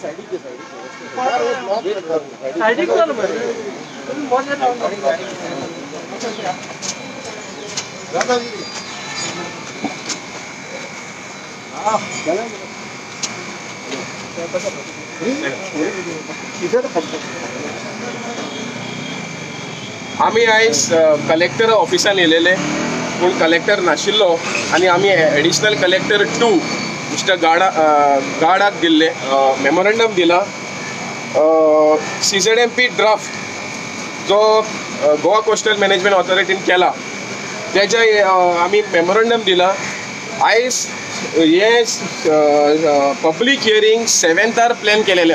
आम्ही आयज कलेक्टर ऑफिसान येलेले पूण कलेक्टर नाशिल्लो आनी आमी एडिशनल कलेक्टर 2 मिस्टर गाडाक दिल्ले मेमोरंडम दिला CZMP ड्राफ्ट जो गोवा कोस्टल मॅनेजमेंट ऑथॉरिटीन केला तेजे आमी मेमोरंडम दिला। आयज हे पब्लीक हियरिंग 7थार प्लॅन केलेले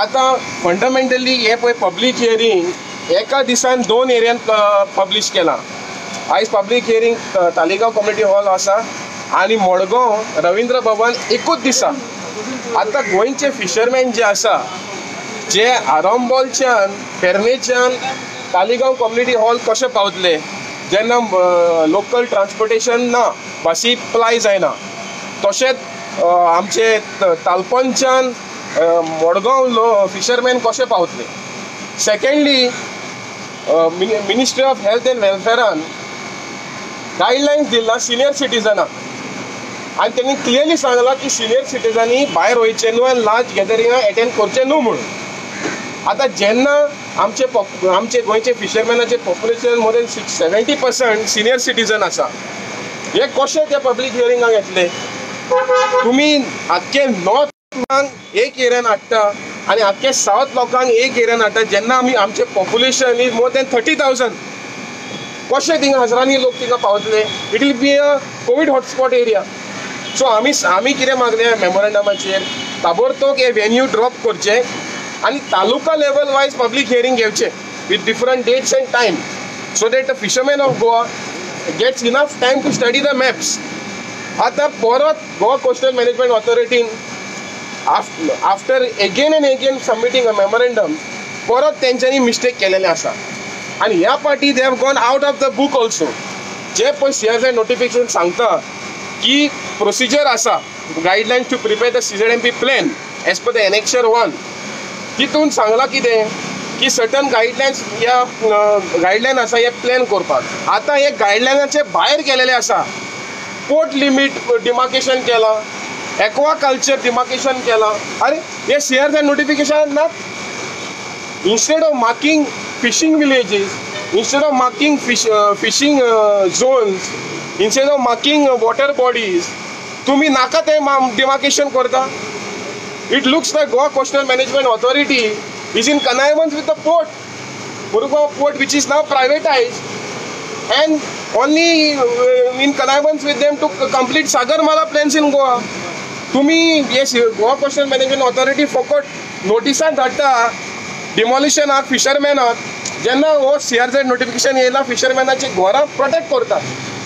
आता फंडामेंटली हे पळय पब्लीक हियरिंग एका दिसान 2 एरियान पब्लीश केला। आयज public hearing Taleigao community hall आसा आनी मडगांव रवींद्र भवन एकूच दिसा। आता गोंयचे फिशरमॅन जे आसा जे आरंबोलच्यान पेरनेच्यान तालिगांव कम्युनिटी हॉल कशे पावतले जेन्ना लोकल ट्रान्सपोर्टेशन ना बसी प्लाय जायना तशेंच आमचे तालपंच्यान मडगांव फिशरमॅन कशे पावतले। Secondly ministry of health and वेलफेरान गायडलायन्स दिला सिनियर सिटीजनाक आनी त्यांनी क्लियरली सांगला की सिनियर सिटीजनी भायर वयचे न्हू आनी लार्ज गॅदरिंगां एटेंड करचे न्हू म्हणून। आता जेन्ना आमचे गोंयचे फिशरमॅनाचे population more than 70% senior citizen आसा हे कशे ते पब्लीक हियरिंगाक येतले। तुमी आख्खे नॉर्थ लोकांक एक एरियान हाडटा आनी आख्खे साउथ लोकांक एक एरियान हाडटा जेन्ना आमी आमचे पॉप्युलेशन इज मोर देन 30,000 कशे थिंगा हजारांनी लोक थिंगा पावतले। It will be a Covid hotspot area. So आमी कितें मागले मेमोरंडमाचेर ताबडतोब हे वेन्यू ड्रॉप करचे आनी taluka level wise public hearing घेवचे with different dates and time so that the fisherman of Goa gets enough time to study the maps. आता परत Goa coastal management ऑथॉरिटीन after again and again submitting a memorandum परत तेंच्यांनी mistake केलेले आसा आनी ह्या पाटी they have gone out of the book also. जे पळय CRZ नोटिफिकेशन सांगता की प्रोसिजर आसा guidelines to prepare the CZMP plan as per the annexure 1 तितून सांगला कितें की सर्टन गायडलायन्स या गायडलायन आसा हे प्लॅन करपाक। आता हे गायडलायनाचे भायर गेलेले आसा। पोर्ट लिमीट डिमार्केशन केला, एक्वाकल्चर डिमार्केशन केला। अरे हे CRZ नोटिफिकेशन ना। Instead of marking fishing villages, instead of marking fishing zones, instead of marking water bodies, तुम्ही नाका ते demarcation करता। It looks like Goa Coastal Management Authority is in connivance with the port, Murugao Port, which is now privatized, and only in connivance with them to complete Sagarmala plans in Goa. तुम्ही yes, Goa Coastal Management Authority फकत नोटिसां धाडटा demolition आहात fisherman आहात जेन्ना हो CRZ notification येयला फिशरमॅनाची घरां protect करता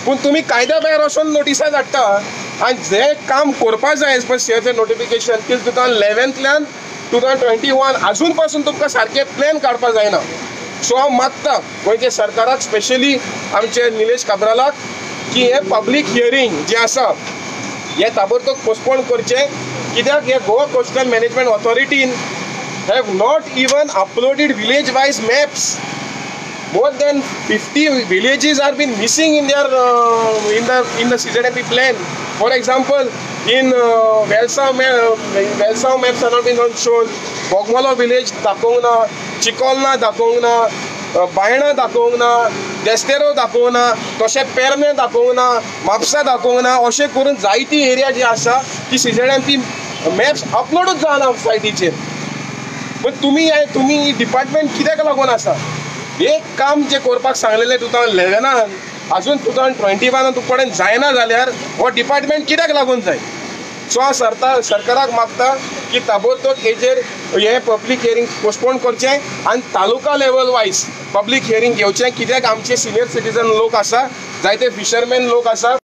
पूण तुम्ही कायद्या भायर वचून नोटिसां धाडटा आनी जे काम करपा जाय as per CRZ notification till 2011 2021 अजून पासून तुमकां सारके प्लॅन काडपा जायना। सो हांव मागता गोंयच्या सरकाराक स्पेशली आमचे निलेश काब्रालाक की हे पब्लीक हियरिंग जे आसा हे ताबडतोब पोस्टपोन करचे कित्याक हे गोवा कोस्टल मॅनेजमेंट ऑथॉरिटीन have not even uploaded village wise maps. More than 50 villages are been missing in their in the CZMP plan. For example, in Velsau maps are not been shown. Bogmalo village दाखोवना, चिकोलना दाखोवना, बायणा दाखोवना, देस्तेरो दाखोवना, तशें पेरने दाखोवना, म्हापसा दाखोवना। अशें करून जायती एरिया जी आसा ती CZMP मॅप्स अपलोडूच जायना सायटीचेर। पण तुम्ही डिपार्टमेंट कित्याक लागून आसा एक काम जे करपाक सांगलेले 2011 अजून 2021 तुका कडेन जायना जाल्यार हो डिपार्टमेंट कित्याक लागून जाय। सो हांव सरकाराक मागता की ताबडतोब हेजेर हे पब्लीक हियरिंग पोस्टपोन करचें आनी taluka level wise public hearing घेवचें कित्याक आमचे सिनियर सिटीजन लोक आसा जायते फिशरमॅन लोक आसा